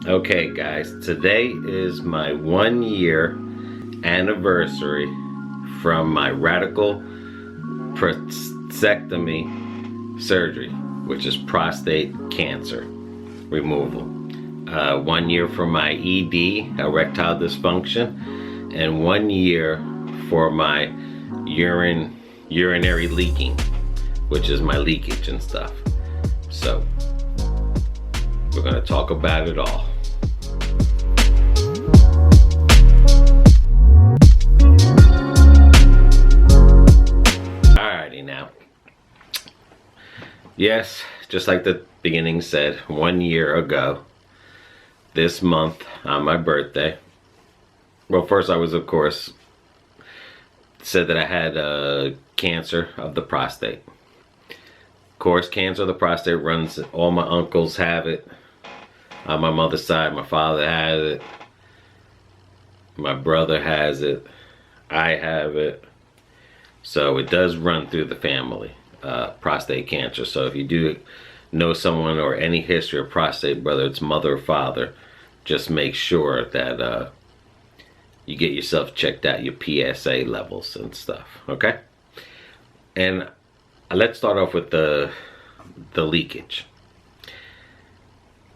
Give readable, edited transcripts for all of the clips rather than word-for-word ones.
Okay guys, today is my 1 year anniversary from my Radical Prostatectomy Surgery, which is prostate cancer removal. 1 year for my ED, erectile dysfunction, and 1 year for my urinary leaking, which is my leakage and stuff. So we're going to talk about it all. Alrighty now. Yes, just like the beginning said, 1 year ago, this month on my birthday. Well, first I was, of course, said that I had cancer of the prostate. Of course, cancer of the prostate runs, all my uncles have it. On my mother's side, my father has it. My brother has it. I have it. So it does run through the family, prostate cancer. So if you do know someone or any history of prostate, whether it's mother or father, just make sure that you get yourself checked out, your PSA levels and stuff, okay? And let's start off with the leakage.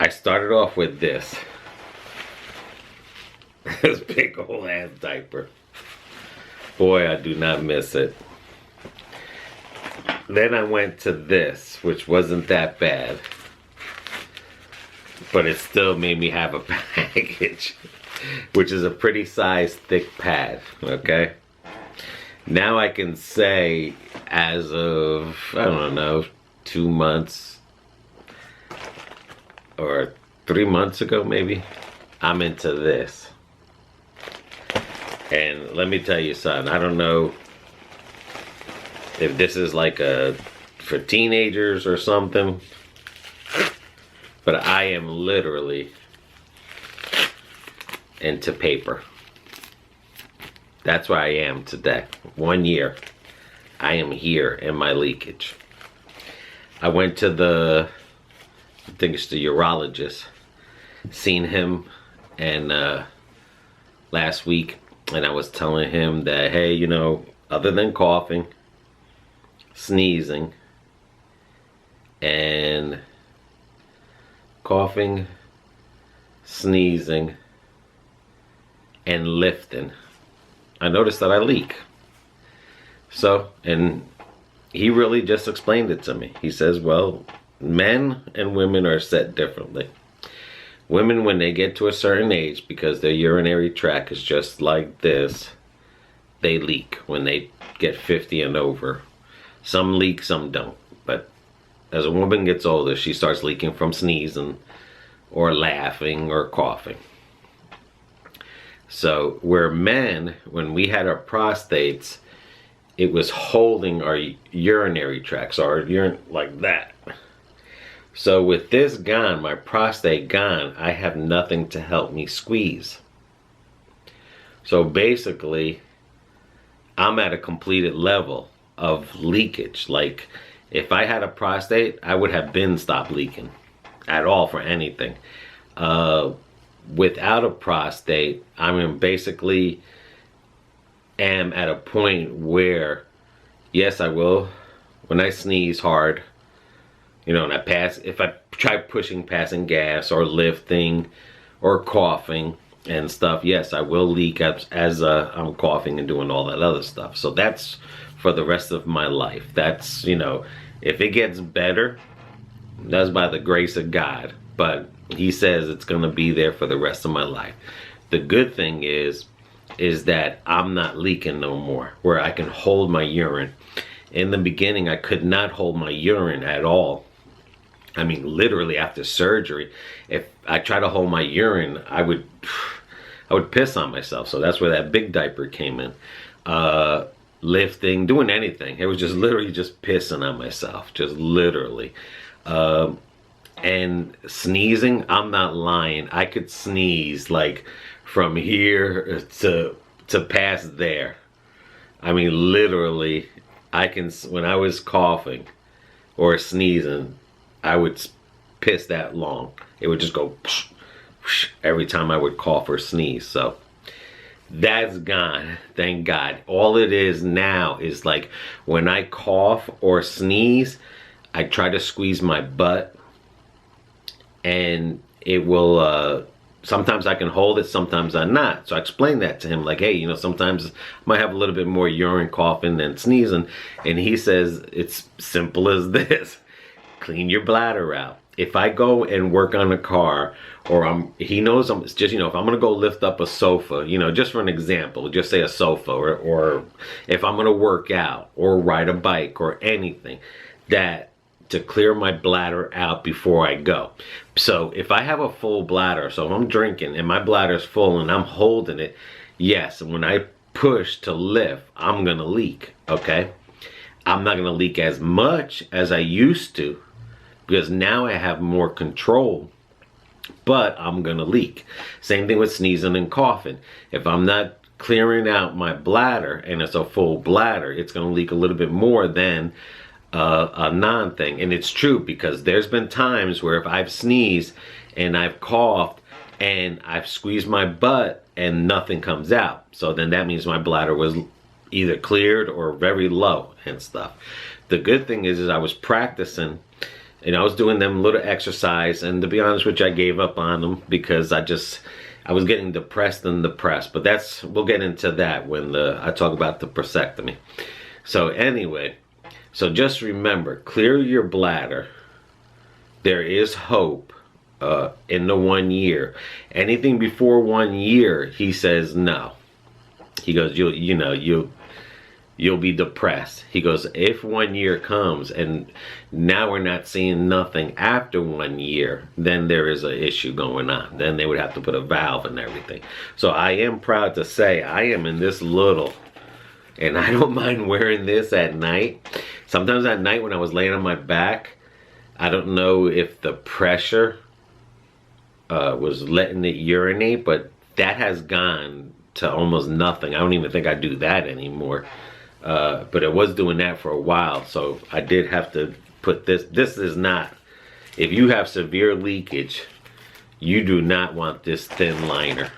I started off with this big old ass diaper. Boy, I do not miss it. Then I went to this, which wasn't that bad, but it still made me have a package, which is a pretty sized thick pad, okay? Now I can say, as of, I don't know, 2 months or 3 months ago maybe, I'm into this. And let me tell you something, I don't know if this is like for teenagers or something, but I am literally into paper. That's where I am today. 1 year. I am here in my leakage. I went to I think it's the urologist, seen him and last week, and I was telling him that, hey, you know, other than coughing, sneezing, and lifting, I noticed that I leak. So, and he really just explained it to me. He says, well, men and women are set differently. Women, when they get to a certain age, because their urinary tract is just like this, they leak when they get 50 and over. Some leak, some don't. But as a woman gets older, she starts leaking from sneezing or laughing or coughing. So where men, when we had our prostates, it was holding our urinary tracts, our urine, like that. So with this gone, my prostate gone, I have nothing to help me squeeze. So basically, I'm at a completed level of leakage. Like, if I had a prostate, I would have been stopped leaking at all for anything. Without a prostate, I'm basically am at a point where, yes, I will, when I sneeze hard, you know, and if I try passing gas or lifting or coughing and stuff, yes, I will leak as I'm coughing and doing all that other stuff. So that's for the rest of my life. That's, you know, if it gets better, that's by the grace of God. But he says it's going to be there for the rest of my life. The good thing is that I'm not leaking no more, where I can hold my urine. In the beginning, I could not hold my urine at all. I mean, literally after surgery, if I try to hold my urine, I would piss on myself. So that's where that big diaper came in. Lifting, doing anything. It was just literally just pissing on myself, just literally. And sneezing, I'm not lying. I could sneeze like from here to past there. I mean, literally, when I was coughing or sneezing, I would piss that long. It would just go every time I would cough or sneeze. So that's gone, thank God. All it is now is like when I cough or sneeze, I try to squeeze my butt, and it will, sometimes I can hold it, sometimes I'm not. So I explained that to him, like, hey, you know, sometimes I might have a little bit more urine coughing than sneezing. And he says, it's simple as this. Clean your bladder out. If I go and work on a car, or he knows it's just, you know, if I'm going to go lift up a sofa, you know, just for an example, just say a sofa, or if I'm going to work out or ride a bike or anything, that to clear my bladder out before I go. So if I have a full bladder, so if I'm drinking and my bladder's full and I'm holding it, yes, when I push to lift, I'm going to leak, okay? I'm not going to leak as much as I used to, because now I have more control, but I'm gonna leak. Same thing with sneezing and coughing. If I'm not clearing out my bladder and it's a full bladder, it's gonna leak a little bit more than a non-thing. And it's true, because there's been times where if I've sneezed and I've coughed and I've squeezed my butt and nothing comes out. So then that means my bladder was either cleared or very low and stuff. The good thing is I was practicing. And I was doing them little exercise, and to be honest with you, I gave up on them because I was getting depressed and depressed. But we'll get into that when I talk about the prostatectomy. So anyway, so just remember, clear your bladder. There is hope in the 1 year. Anything before 1 year, he says no. He goes, you'll be depressed. He goes, if 1 year comes and now we're not seeing nothing after 1 year, then there is an issue going on. Then they would have to put a valve and everything. So I am proud to say I am in this little, and I don't mind wearing this at night. Sometimes at night when I was laying on my back, I don't know if the pressure was letting it urinate, but that has gone to almost nothing. I don't even think I do that anymore. But it was doing that for a while, so I did have to put this. This is not, if you have severe leakage, you do not want this thin liner.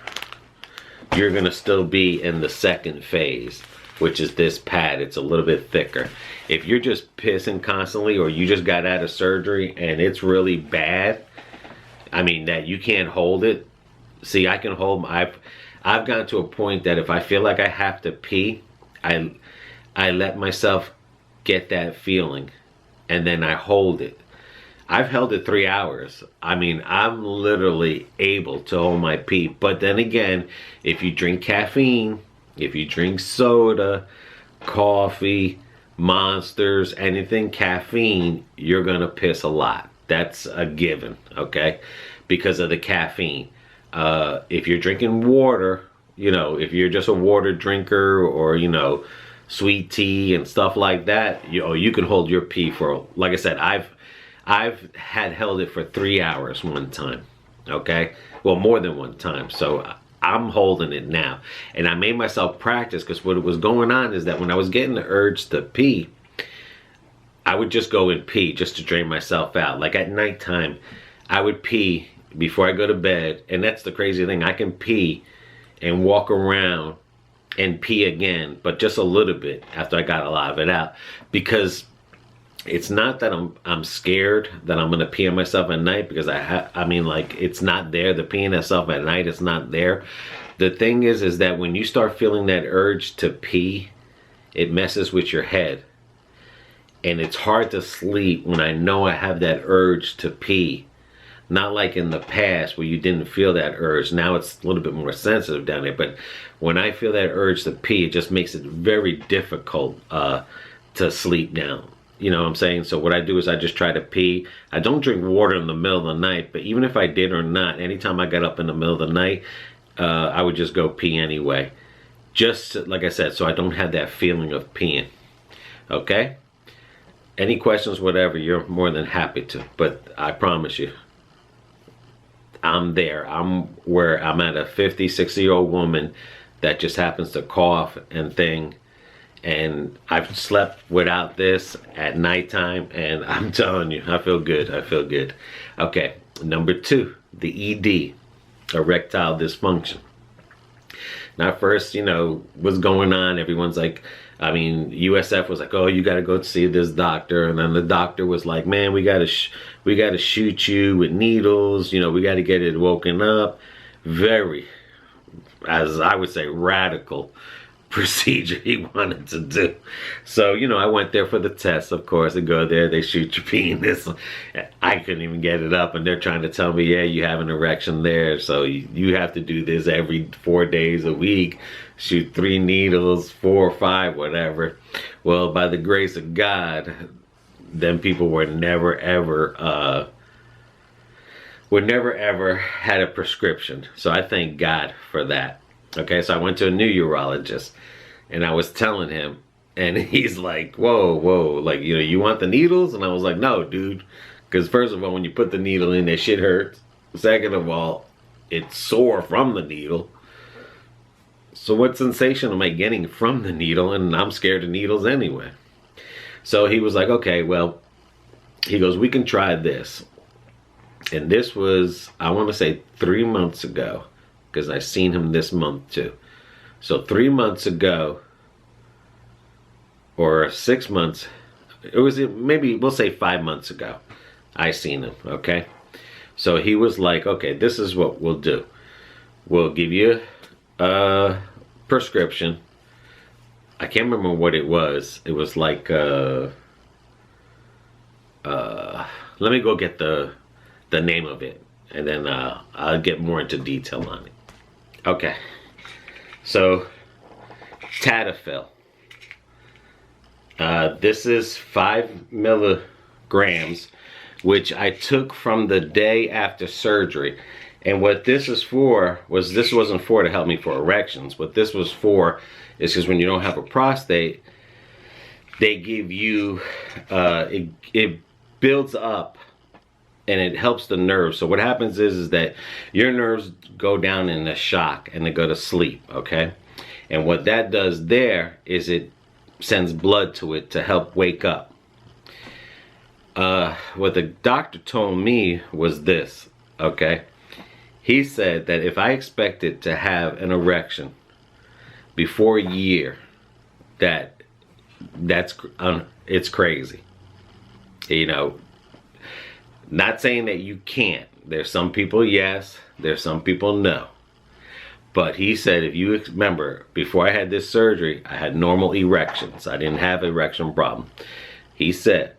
You're going to still be in the second phase, which is this pad. It's a little bit thicker. If you're just pissing constantly, or you just got out of surgery and it's really bad, I mean, that you can't hold it. See, I can hold, I've gotten to a point that if I feel like I have to pee, I let myself get that feeling, and then I hold it. I've held it 3 hours. I mean, I'm literally able to hold my pee. But then again, if you drink caffeine, if you drink soda, coffee, Monsters, anything caffeine, you're gonna piss a lot. That's a given, okay? Because of the caffeine. If you're drinking water, you know, if you're just a water drinker, or, you know, sweet tea and stuff like that, you can hold your pee for, like I said, I've held it for 3 hours one time, okay? Well, more than one time. So I'm holding it now. And I made myself practice, because what was going on is that when I was getting the urge to pee, I would just go and pee just to drain myself out. Like at nighttime, I would pee before I go to bed. And that's the crazy thing. I can pee and walk around and pee again, but just a little bit after I got a lot of it out. Because it's not that I'm scared that I'm gonna pee on myself at night, because I mean, like, it's not there. The peeing itself at night is not there. The thing is that when you start feeling that urge to pee, it messes with your head. And it's hard to sleep when I know I have that urge to pee. Not like in the past where you didn't feel that urge. Now it's a little bit more sensitive down there. But when I feel that urge to pee, it just makes it very difficult to sleep now. You know what I'm saying? So what I do is I just try to pee. I don't drink water in the middle of the night, but even if I did or not, anytime I got up in the middle of the night, I would just go pee anyway. Just like I said, so I don't have that feeling of peeing. Okay? Any questions, whatever, you're more than happy to. But I promise you, I'm there. I'm at a 50, 60-year-old woman that just happens to cough and thing. And I've slept without this at nighttime, and I'm telling you, I feel good. I feel good. Okay, number 2, the ED. erectile dysfunction. Now, at first, you know, what's going on? Everyone's like, I mean, USF was like, oh, you got to go see this doctor. And then the doctor was like, man, we got to shoot you with needles. You know, we got to get it woken up. Very, as I would say, radical procedure he wanted to do. So, you know, I went there for the test, of course. I go there, they shoot your penis. I couldn't even get it up, and they're trying to tell me, yeah, you have an erection there, so you have to do this every 4 days a week, shoot 3 needles, 4 or 5, whatever. Well, by the grace of God, them people were never ever had a prescription. So I thank God for that. Okay, so I went to a new urologist, and I was telling him, and he's like, whoa, like, you know, you want the needles? And I was like, no, dude, because first of all, when you put the needle in, that shit hurts. Second of all, it's sore from the needle. So what sensation am I getting from the needle? And I'm scared of needles anyway. So he was like, okay, well, he goes, we can try this. And this was, I want to say 3 months ago, because I seen him this month too. So 3 months ago, or 6 months, it was maybe, we'll say 5 months ago, I seen him, okay? So he was like, okay, this is what we'll do. We'll give you a prescription. I can't remember what it was. It was like, let me go get the name of it, and then I'll get more into detail on it. Okay, so Tadalafil. This is 5 milligrams, which I took from the day after surgery. And what this is for was, this wasn't for to help me for erections. What this was for is because when you don't have a prostate, they give you, it builds up and it helps the nerves. So what happens is that your nerves go down in a shock and they go to sleep, okay? And what that does there is it sends blood to it to help wake up. What the doctor told me was this, okay? He said that if I expected to have an erection before a year, it's crazy. You know, not saying that you can't. There's some people yes, there's some people no. But he said, if you remember, before I had this surgery, I had normal erections. I didn't have an erection problem. He said,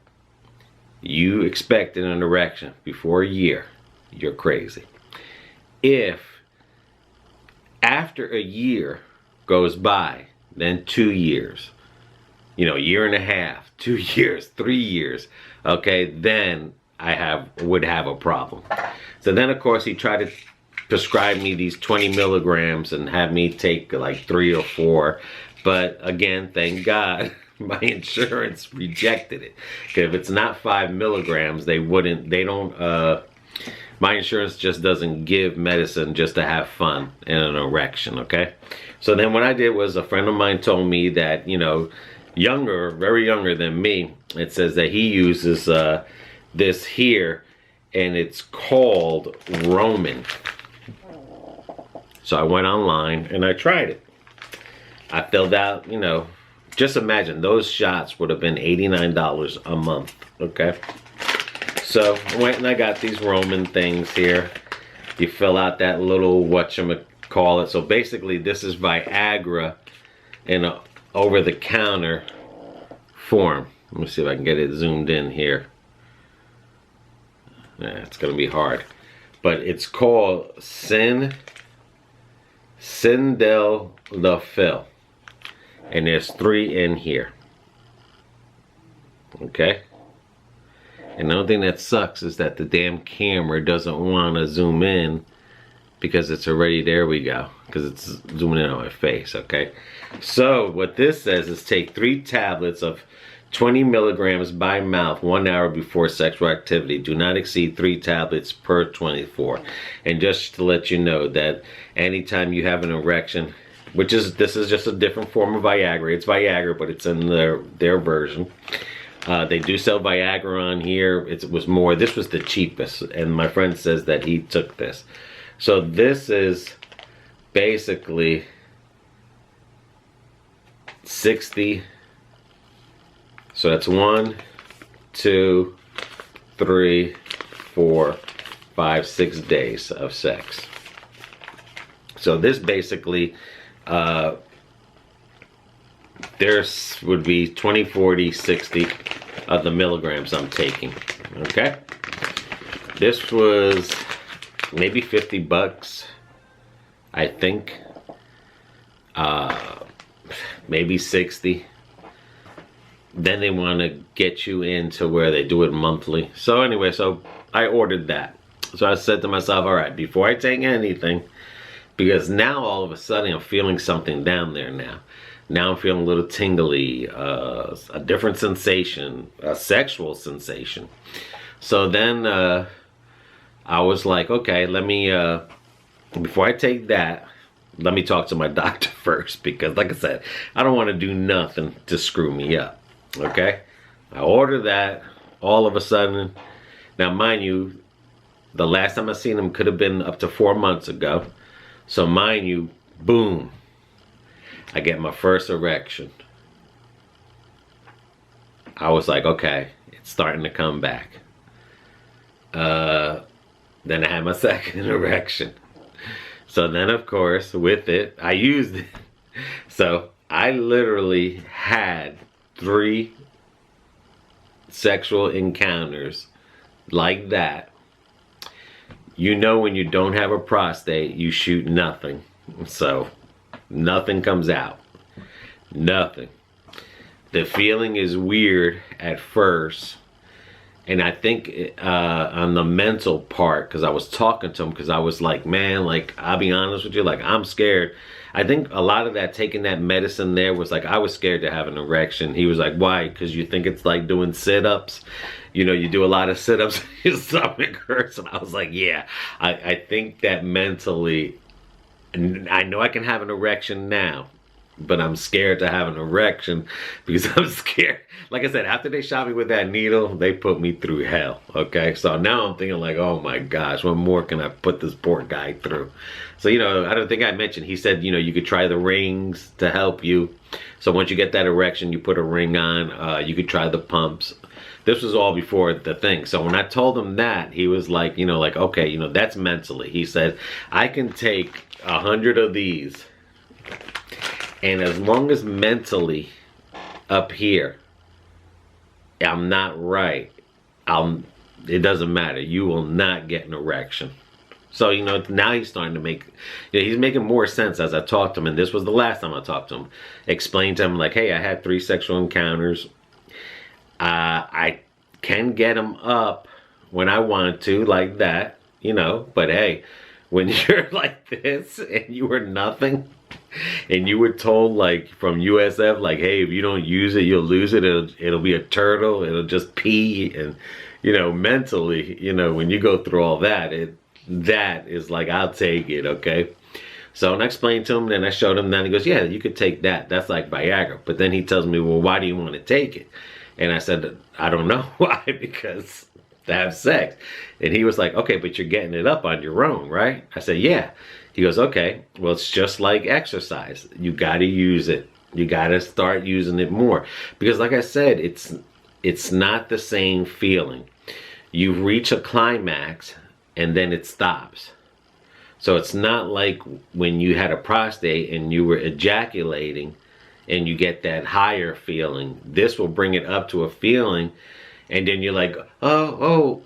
you expected an erection before a year, you're crazy. If after a year goes by, then 2 years, you know, a year and a half, 2 years, 3 years, okay, then I would have a problem. So then, of course, he tried to prescribe me these 20 milligrams and have me take like 3 or 4. But again, thank God, my insurance rejected it. If it's not 5 milligrams, my insurance just doesn't give medicine just to have fun in an erection, okay? So then what I did was, a friend of mine told me that, you know, younger, very younger than me, it says that he uses this here, and it's called Roman. So I went online and I tried it. I filled out, you know, just imagine those shots would have been $89 a month, okay? So I went and I got these Roman things here. You fill out that little whatchamacallit. So basically this is Viagra in a over-the-counter form. Let me see if I can get it zoomed in here. Yeah, it's gonna be hard. But it's called Tadalafil. And there's 3 in here. Okay? And the only thing that sucks is that the damn camera doesn't want to zoom in because it's already, there we go, because it's zooming in on my face, okay? So what this says is take 3 tablets of 20 milligrams by mouth 1 hour before sexual activity. Do not exceed 3 tablets per 24. And just to let you know that anytime you have an erection, this is just a different form of Viagra. It's Viagra, but it's in their version. They do sell Viagra on here. This was the cheapest, and my friend says that he took this. So this is basically 60. So that's 1, 2, 3, 4, 5, 6 days of sex. So this basically, there's would be 20, 40, 60 of the milligrams I'm taking. Okay. This was maybe $50, I think. Maybe 60. Then they want to get you into where they do it monthly. So anyway, so I ordered that. So I said to myself, all right, before I take anything, because now all of a sudden I'm feeling something down there now. Now I'm feeling a little tingly, a different sensation, a sexual sensation. So then I was like, okay, let me, before I take that, let me talk to my doctor first, because like I said, I don't want to do nothing to screw me up. Okay, I ordered that. All of a sudden, now mind you, the last time I seen him could have been up to 4 months ago. So mind you, boom, I get my first erection. I was like, okay, it's starting to come back. Then I had my second erection. So then, of course, with it, I used it. So I literally had 3 sexual encounters like that. You know, when you don't have a prostate, you shoot nothing. So nothing comes out. Nothing. The feeling is weird at first. And I think on the mental part, because I was talking to him, because I was like, man, like, I'll be honest with you, like, I'm scared. I think a lot of that, taking that medicine there, was like, I was scared to have an erection. He was like, why? Because you think it's like doing sit-ups. You know, you do a lot of sit-ups, your stomach hurts. And I was like, yeah, I think that mentally, and I know I can have an erection now, but I'm scared to have an erection because I'm scared. Like I said, after they shot me with that needle, they put me through hell, okay? So now I'm thinking like, oh my gosh, what more can I put this poor guy through? So, you know, I don't think I mentioned, he said, you know, you could try the rings to help you. So once you get that erection, you put a ring on, you could try the pumps. This was all before the thing. So when I told him that, he was like, you know, like, okay, you know, that's mentally. He said, I can take 100 of these, and as long as mentally up here I'm not right, it doesn't matter. You will not get an erection. So, you know, now he's starting to make, you know, he's making more sense as I talked to him. And this was the last time I talked to him. Explained to him like, hey, I had 3 sexual encounters. I can get them up when I want to, like that, you know. But hey, when you're like this and you were nothing, and you were told like from USF, like, hey, if you don't use it, you'll lose it. It'll be a turtle. It'll just pee. And, you know, mentally, you know, when you go through all that, that is like, I'll take it, okay? So and I explained to him, and I showed him that. He goes, yeah, you could take that. That's like Viagra. But then he tells me, well, why do you want to take it? And I said, I don't know why, because to have sex. And he was like, okay, but you're getting it up on your own, right? I said, yeah. He goes, okay, well, it's just like exercise. You got to use it. You got to start using it more. Because like I said, it's not the same feeling. You reach a climax and then it stops. So it's not like when you had a prostate and you were ejaculating and you get that higher feeling. This will bring it up to a feeling, and then you're like, oh,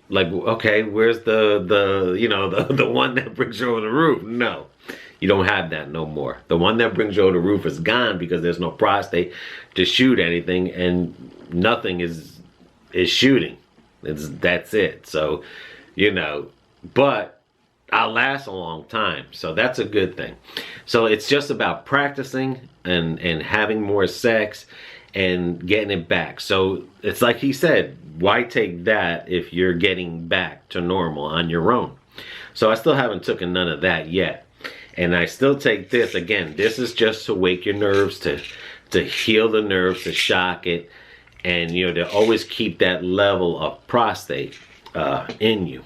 like, okay, where's the you know, the one that brings you over the roof? No, you don't have that no more. The one that brings you over the roof is gone because there's no prostate to shoot anything, and nothing is shooting. That's it. So, you know, but I'll last a long time, so that's a good thing. So it's just about practicing and having more sex and getting it back. So it's like he said, why take that if you're getting back to normal on your own? So I still haven't taken none of that yet. And I still take this. Again, this is just to wake your nerves, to heal the nerves, to shock it, and, you know, to always keep that level of prostate in you.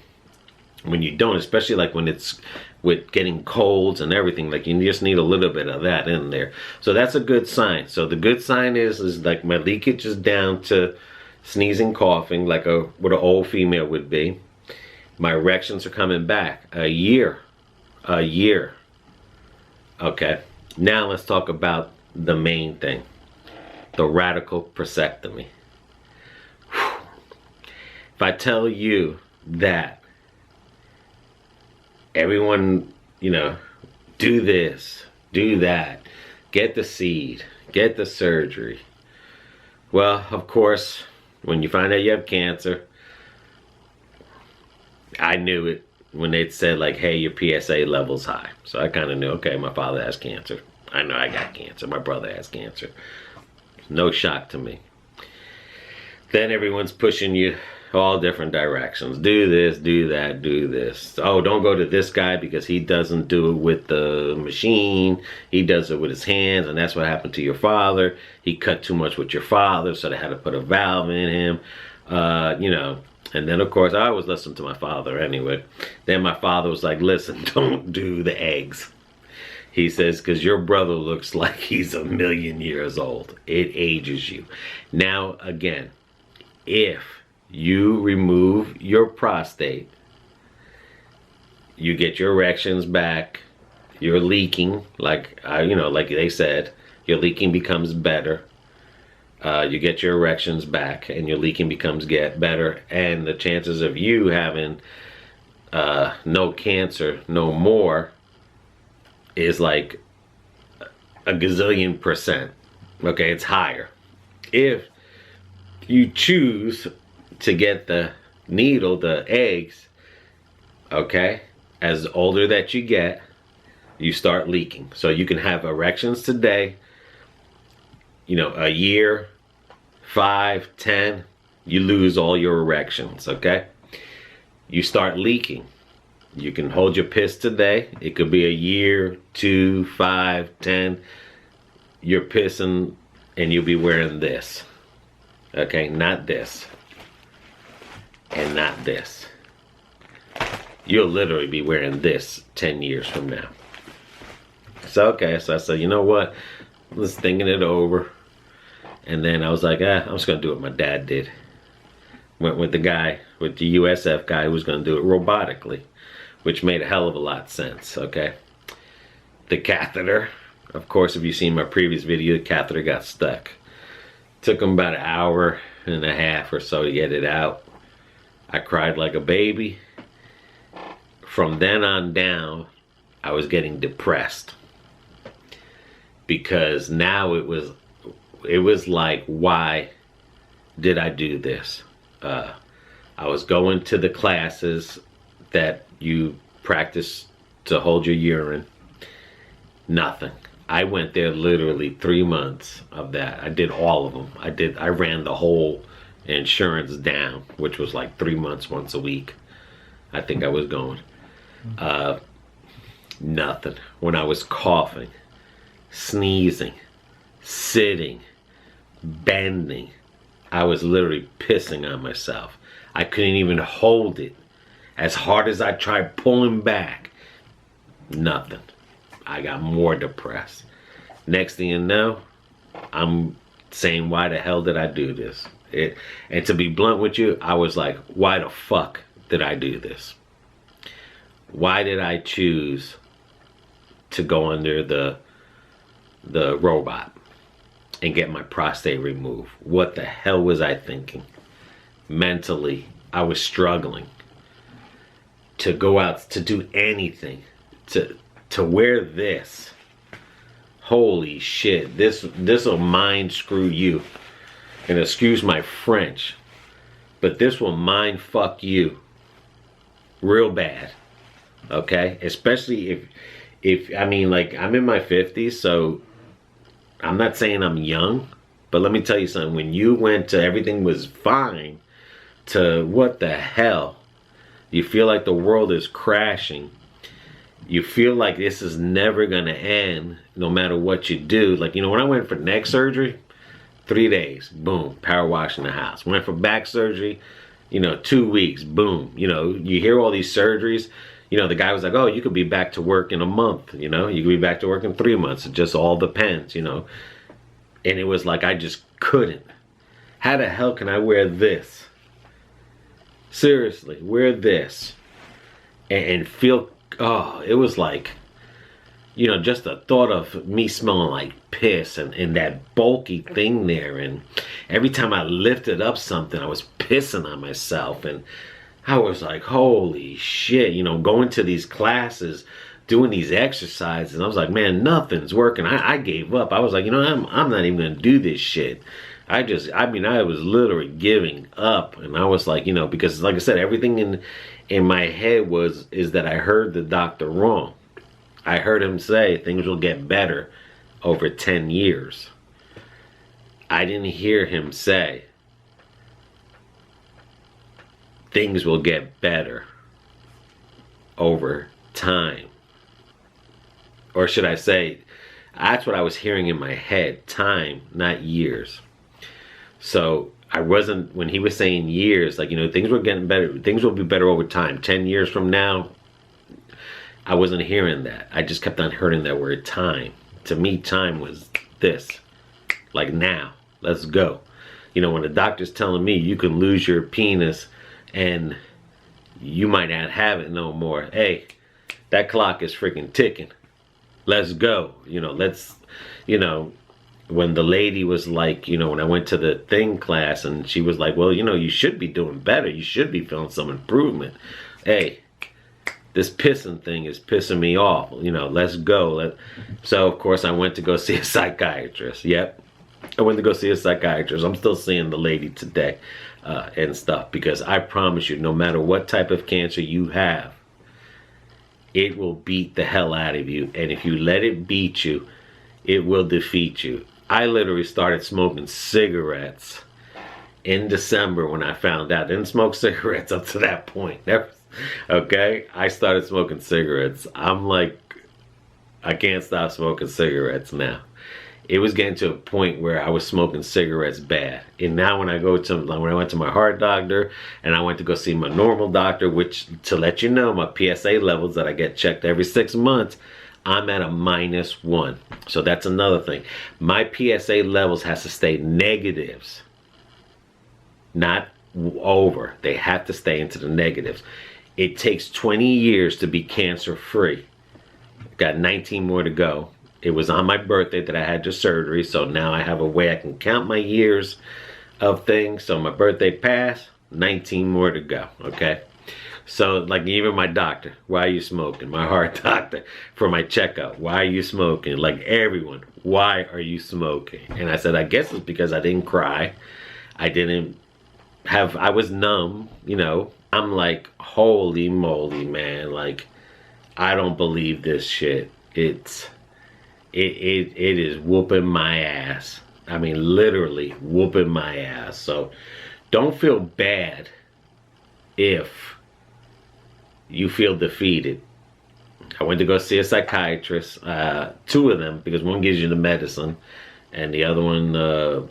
when you don't, especially like when it's with getting colds and everything, like you just need a little bit of that in there. So that's a good sign. So the good sign is like my leakage is down to sneezing, coughing, like what an old female would be. My erections are coming back. A year. Okay, now let's talk about the main thing, the radical prostatectomy. If I tell you that everyone, you know, do this, do that, get the seed, get the surgery. Well, of course, when you find out you have cancer, I knew it when they said like, hey, your PSA level's high. So I kind of knew, okay, my father has cancer. I know I got cancer. My brother has cancer. No shock to me. Then everyone's pushing you all different directions. Do this, do that, do this. Oh, don't go to this guy because he doesn't do it with the machine. He does it with his hands, and that's what happened to your father. He cut too much with your father, so they had to put a valve in him. You know, and then of course I always listened to my father anyway. Then my father was like, listen, don't do the eggs. He says, because your brother looks like he's 1,000,000 years old. It ages you. Now, again, if you remove your prostate, you get your erections back, you're leaking, like, you know, like they said, your leaking becomes better. You get your erections back and your leaking becomes better, and the chances of you having no cancer no more is like a gazillion %. Okay, it's higher. If you choose to get the needle, the eggs, okay, as older that you get, you start leaking. So you can have erections today, you know, a year, 5, 10, you lose all your erections, okay? You start leaking. You can hold your piss today. It could be a year, 2, 5, 10. You're pissing and you'll be wearing this. Okay, not this. And not this. You'll literally be wearing this 10 years from now. So, okay, so I said, you know what? I was thinking it over. And then I was like, I'm just going to do what my dad did. Went with the guy, with the USF guy who was going to do it robotically, which made a hell of a lot of sense, okay? The catheter, of course, if you've seen my previous video, the catheter got stuck. Took him about 1.5 hours or so to get it out. I cried like a baby. From then on down, I was getting depressed. Because now it was like, why did I do this? I was going to the classes that you practice to hold your urine. Nothing. I went there literally 3 months of that. I did all of them. I ran the whole insurance down, which was like 3 months once a week. I think I was going. Nothing. When I was coughing, sneezing, sitting, bending, I was literally pissing on myself. I couldn't even hold it. As hard as I tried pulling back, nothing. I got more depressed. Next thing you know, I'm saying, why the hell did I do this? And to be blunt with you, I was like, why the fuck did I do this? Why did I choose to go under the robot and get my prostate removed? What the hell was I thinking? Mentally, I was struggling to go out, to do anything, to wear this. Holy shit, this'll mind screw you. And excuse my French, but this will mind fuck you real bad. Okay? Especially if I mean, like, I'm in my 50s, so I'm not saying I'm young, but let me tell you something. When you went to everything was fine to what the hell, you feel like the world is crashing. You feel like this is never gonna end no matter what you do. Like, you know, when I went for neck surgery, 3 days, boom, power wash in the house. Went for back surgery, You know, 2 weeks, boom. You know, you hear all these surgeries. You know, the guy was like, oh, you could be back to work in a month. You know, you could be back to work in 3 months. It just all depends, you know. And it was like, I just couldn't. How the hell can I wear this? Seriously, wear this. And feel, oh, it was like, you know, just the thought of me smelling like piss and that bulky thing there. And every time I lifted up something, I was pissing on myself. And I was like, holy shit, you know, going to these classes, doing these exercises. And I was like, man, nothing's working. I gave up. I was like, you know, I'm not even going to do this shit. I was literally giving up. And I was like, you know, because like I said, everything in my head is that I heard the doctor wrong. I heard him say things will get better over 10 years. I didn't hear him say things will get better over time. Or should I say, that's what I was hearing in my head, time, not years. So I wasn't, when he was saying years, like, you know, things were getting better, things will be better over time. 10 years from now, I wasn't hearing that. I just kept on hearing that word time. To me, time was this. Like now, let's go. You know, when the doctor's telling me you can lose your penis and you might not have it no more. Hey, that clock is freaking ticking. Let's go. You know, when the lady was like, you know, when I went to the thing class and she was like, well, you know, you should be doing better. You should be feeling some improvement. Hey, this pissing thing is pissing me off. You know, let's go. So, of course, I went to go see a psychiatrist. Yep. I went to go see a psychiatrist. I'm still seeing the lady today and stuff. Because I promise you, no matter what type of cancer you have, it will beat the hell out of you. And if you let it beat you, it will defeat you. I literally started smoking cigarettes in December when I found out. I didn't smoke cigarettes up to that point. Never. Okay, I started smoking cigarettes. I'm like, I can't stop smoking cigarettes now. It was getting to a point where I was smoking cigarettes bad. And now when I went to my heart doctor and I went to go see my normal doctor, which, to let you know, my PSA levels that I get checked every 6 months, I'm at a -1. So that's another thing. My PSA levels has to stay negatives, not over. They have to stay into the negatives. It takes 20 years to be cancer-free. Got 19 more to go. It was on my birthday that I had the surgery, so now I have a way I can count my years of things. So my birthday passed, 19 more to go, okay? So, like, even my doctor, why are you smoking? My heart doctor, for my checkup, why are you smoking? Like, everyone, why are you smoking? And I said, I guess it's because I didn't cry. I was numb, you know. I'm like, holy moly, man. Like, I don't believe this shit. It is whooping my ass. I mean, literally whooping my ass. So don't feel bad if you feel defeated. I went to go see a psychiatrist, 2 of them, because one gives you the medicine and the other one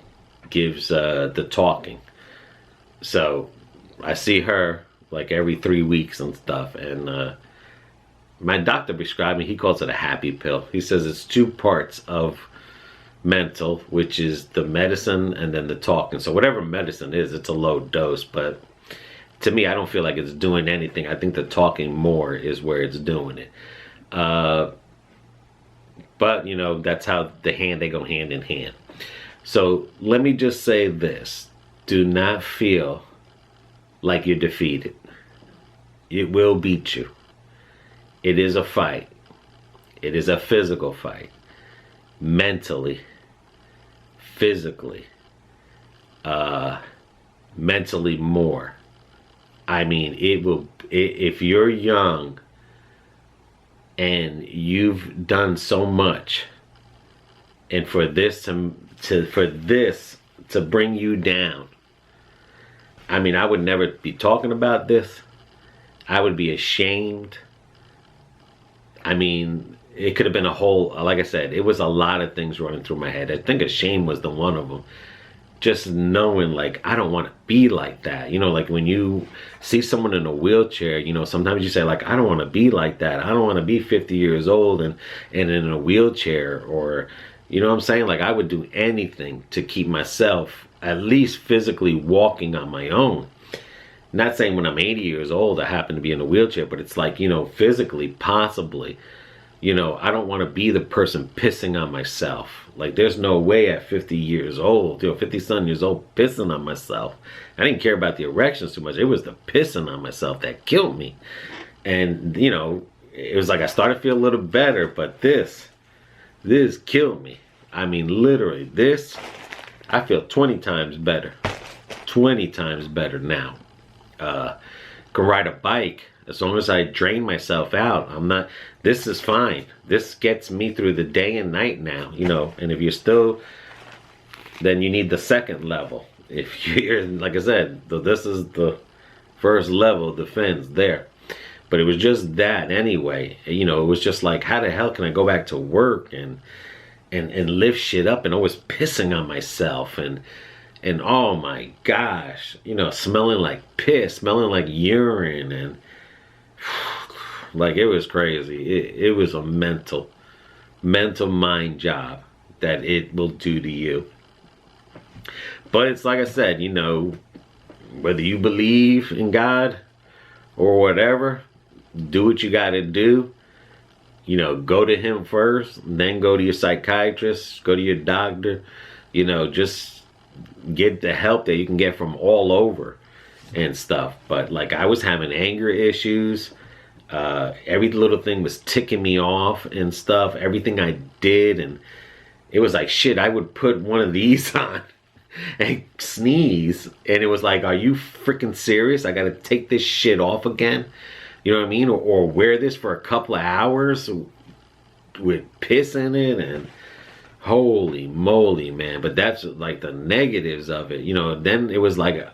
gives the talking. So I see her like every 3 weeks and stuff, and my doctor prescribed me, he calls it a happy pill. He says it's 2 parts of mental, which is the medicine and then the talking. So whatever medicine is, it's a low dose, but to me, I don't feel like it's doing anything. I think the talking more is where it's doing it. But, you know, that's how they go hand in hand. So let me just say this. Do not feel like you're defeated. It will beat you. It is a fight. It is a physical fight. Mentally, physically, mentally more. I mean, if you're young and you've done so much, and for this to bring you down, I mean, I would never be talking about this. I would be ashamed. I mean, it could have been a whole, like I said, it was a lot of things running through my head. I think shame was the one of them. just knowing like I don't want to be like that. You know, like when you see someone in a wheelchair, you know, sometimes you say like I don't want to be like that. I don't want to be 50 years old and in a wheelchair, or you know what I'm saying? Like I would do anything to keep myself at least physically walking on my own. Not saying when I'm 80 years old I happen to be in a wheelchair, but it's like, you know, physically, possibly, you know, I don't want to be the person pissing on myself. Like there's no way at 50 years old, you know, 50-something years old, pissing on myself. I didn't care about the erections too much. It was the pissing on myself that killed me. And, you know, it was like I started to feel a little better, but this killed me. I mean, literally, this, I feel 20 times better. 20 times better now. Can ride a bike as long as I drain myself out. I'm not, this is fine. This gets me through the day and night now, you know. And if you're still, then you need the second level. If you're, like I said, this is the first level of defense there. But it was just that anyway. You know, it was just like, how the hell can I go back to work and lift shit up, and always pissing on myself and oh my gosh, you know, smelling like piss, smelling like urine, and like it was crazy. It was a mental mind job that it will do to you. But it's like I said, you know, whether you believe in God or whatever, do what you gotta do. You know, go to him first, then go to your psychiatrist, go to your doctor, you know, just get the help that you can get from all over and stuff. But like I was having anger issues. Every little thing was ticking me off and stuff. Everything I did, and it was like shit. I would put one of these on and sneeze, and it was like, are you freaking serious? I gotta take this shit off again. You know what I mean? Or wear this for a couple of hours with piss in it, and holy moly, man. But that's like the negatives of it. You know, then it was like,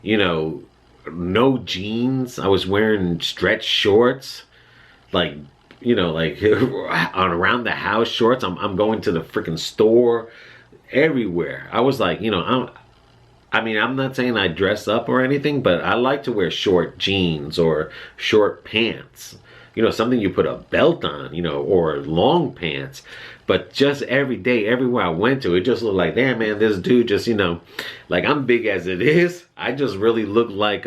you know, no jeans. I was wearing stretch shorts, like, you know, like on around the house shorts. I'm going to the freaking store, everywhere. I was like, you know, I mean, I'm not saying I dress up or anything, but I like to wear short jeans or short pants. You know, something you put a belt on, you know, or long pants. But just every day, everywhere I went to, it just looked like, damn, man, this dude just, you know, like I'm big as it is. I just really look like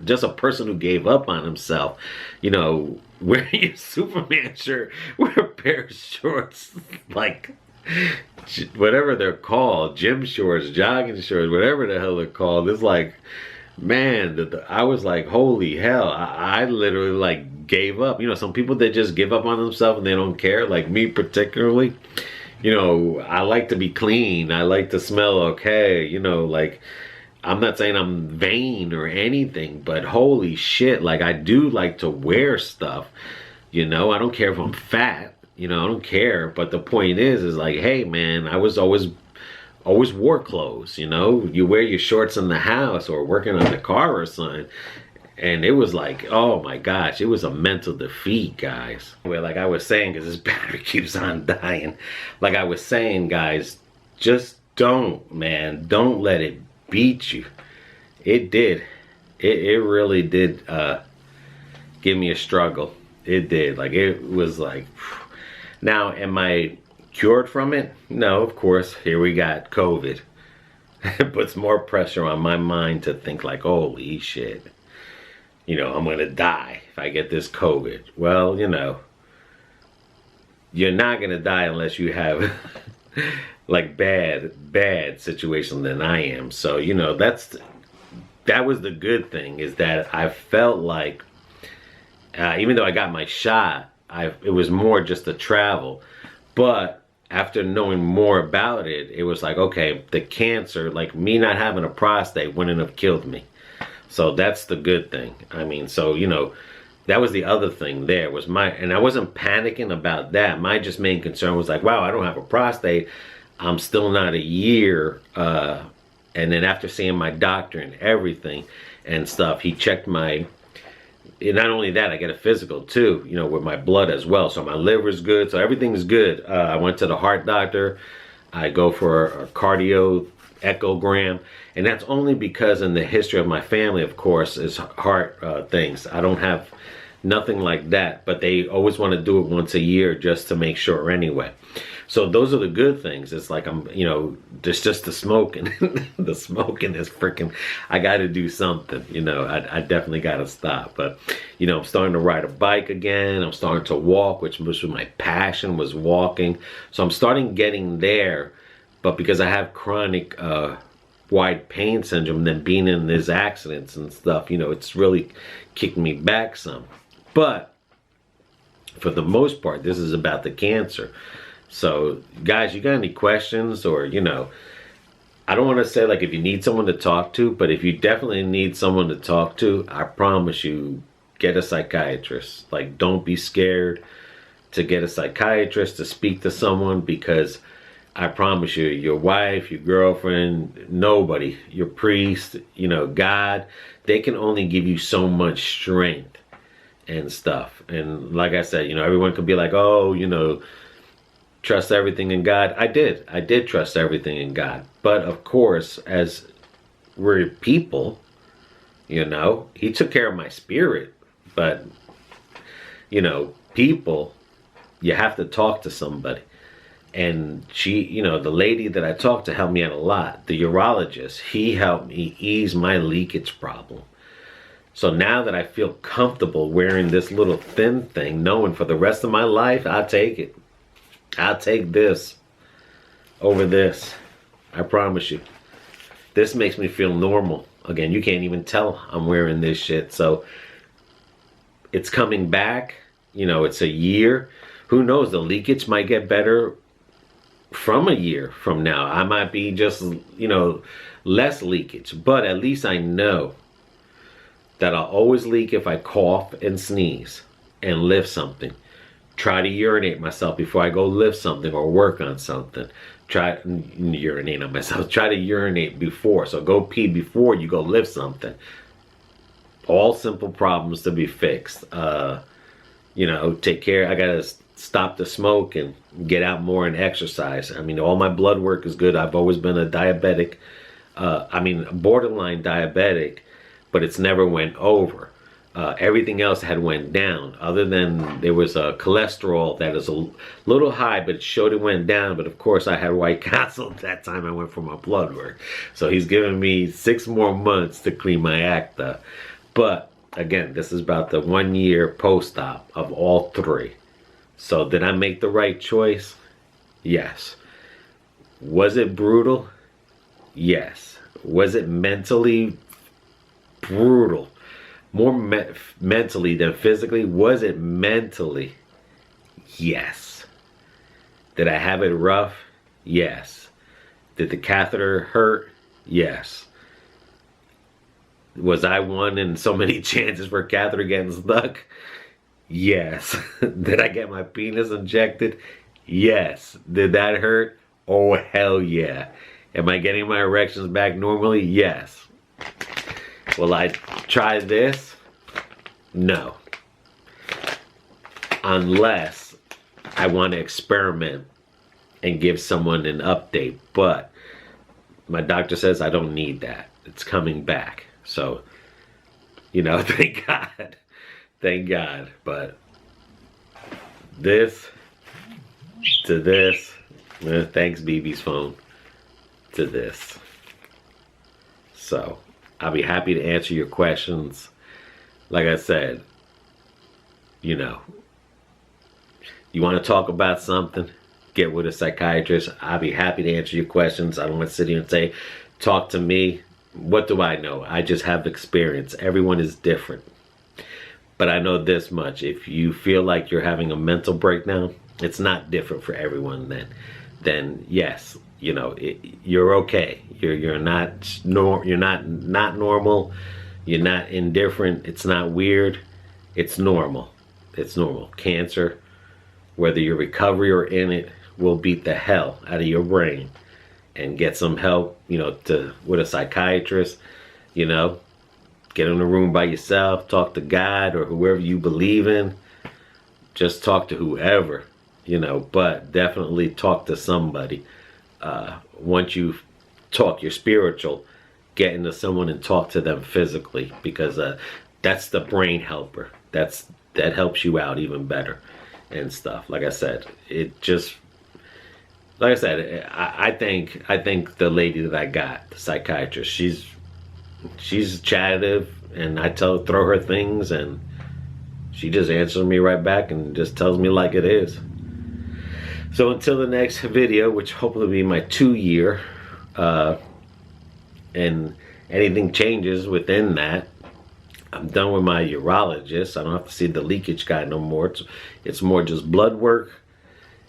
just a person who gave up on himself. You know, wearing your Superman shirt, wear a pair of shorts, like whatever they're called, gym shorts, jogging shorts, whatever the hell they're called. It's like, man, I was like, holy hell, I literally like gave up. You know, some people that just give up on themselves and they don't care, like me particularly. You know, I like to be clean. I like to smell okay. You know, like, I'm not saying I'm vain or anything, but holy shit, like I do like to wear stuff. You know, I don't care if I'm fat. You know, I don't care. But the point is like, hey, man, I was always wore clothes. You know, you wear your shorts in the house or working on the car or something. And it was like, oh my gosh, it was a mental defeat, guys. Well, like I was saying, because this battery keeps on dying. Like I was saying, guys, just don't, man, don't let it beat you. It did. It really did give me a struggle. It did. Like, it was like, now, am I cured from it? No, of course. Here we got COVID. It puts more pressure on my mind to think like, holy shit, you know, I'm gonna die if I get this COVID. Well, you know, you're not gonna die unless you have like bad situation than I am. So, you know, that was the good thing, is that I felt like, even though I got my shot, it was more just the travel. But after knowing more about it, it was like, okay, the cancer, like me not having a prostate wouldn't have killed me. So that's the good thing. I mean, so, you know, that was the other thing there, was and I wasn't panicking about that. My just main concern was like, wow, I don't have a prostate. I'm still not a year. And then after seeing my doctor and everything and stuff, he checked my, and not only that, I get a physical too, you know, with my blood as well. So my liver's good, so everything's good. I went to the heart doctor. I go for a cardio echogram, and that's only because in the history of my family, of course, is heart things. I don't have nothing like that, but they always want to do it once a year just to make sure anyway. So those are the good things. It's like there's just the smoking. The smoking is freaking, I got to do something, I definitely got to stop. But, I'm starting to ride a bike again. I'm starting to walk, which was my passion, was walking. So I'm starting getting there. But because I have chronic wide pain syndrome, then being in these accidents and stuff, it's really kicked me back some. But for the most part, this is about the cancer. So guys, you got any questions, or I don't want to say like if you need someone to talk to, but if you definitely need someone to talk to, I promise you, get a psychiatrist. Like, don't be scared to get a psychiatrist, to speak to someone, because I promise you, your wife, your girlfriend, nobody, your priest, God, they can only give you so much strength and stuff. And like I said, everyone could be like, oh, trust everything in God. I did trust everything in God. But of course, as we're people, he took care of my spirit. But, people, you have to talk to somebody. And she, the lady that I talked to helped me out a lot. The urologist, he helped me ease my leakage problem. So now that I feel comfortable wearing this little thin thing, knowing for the rest of my life, I'll take it. I'll take this over this. I promise you. This makes me feel normal. Again, you can't even tell I'm wearing this shit. So it's coming back. It's a year. Who knows? The leakage might get better from a year from now. I might be just, less leakage. But at least I know that I'll always leak if I cough and sneeze and lift something. Try to urinate myself before I go lift something or work on something. Try urinate on myself. Try to urinate before. So go pee before you go lift something. All simple problems to be fixed. Take care. I gotta stop the smoke and get out more and exercise. All my blood work is good. I've always been a diabetic. Borderline diabetic, but it's never went over. Everything else had went down, other than there was a cholesterol that is a little high, but it showed it went down. But of course I had White Castle at that time. I went for my blood work. So he's giving me 6 more months to clean my act up. But again, this is about the 1 year post-op of all 3. So did I make the right choice? Yes. Was it brutal? Yes. Was it mentally brutal? More mentally than physically? Was it mentally? Yes. Did I have it rough? Yes. Did the catheter hurt? Yes. Was I one in so many chances for a catheter getting stuck? Yes. Did I get my penis injected? Yes. Did that hurt? Oh, hell yeah. Am I getting my erections back normally? Yes. Will I try this? No. Unless I want to experiment and give someone an update. But my doctor says I don't need that. It's coming back. So, thank God. Thank God. But this to this. Thanks, BB's phone. To this. So, I'll be happy to answer your questions. Like I said, you want to talk about something, get with a psychiatrist. I'll be happy to answer your questions. I don't want to sit here and say, talk to me. What do I know? I just have experience. Everyone is different. But I know this much. If you feel like you're having a mental breakdown, it's not different for everyone then yes, you're okay. You're not normal. You're not indifferent. It's not weird. It's normal. It's normal. Cancer, whether you're recovery or in it, will beat the hell out of your brain. And get some help, with a psychiatrist, get in a room by yourself, talk to God or whoever you believe in. Just talk to whoever, but definitely talk to somebody. Once you've talk, your spiritual, get into someone and talk to them physically, because that's the brain helper. That helps you out even better and stuff. Like I said, I think the lady that I got, the psychiatrist, she's chattive, and I throw her things, and she just answers me right back and just tells me like it is. So until the next video, which hopefully will be my 2-year, and anything changes within that, I'm done with my urologist. I don't have to see the leakage guy no more. It's more just blood work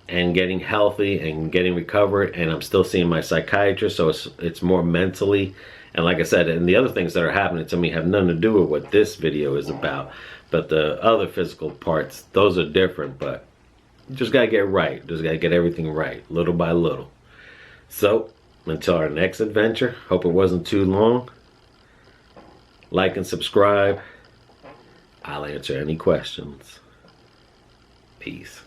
and getting healthy and getting recovered, and I'm still seeing my psychiatrist, so it's more mentally. And like I said, and the other things that are happening to me have nothing to do with what this video is about, but the other physical parts, those are different. But you just gotta get right, just gotta get everything right, little by little. So until our next adventure, hope it wasn't too long. Like and subscribe. I'll answer any questions. Peace.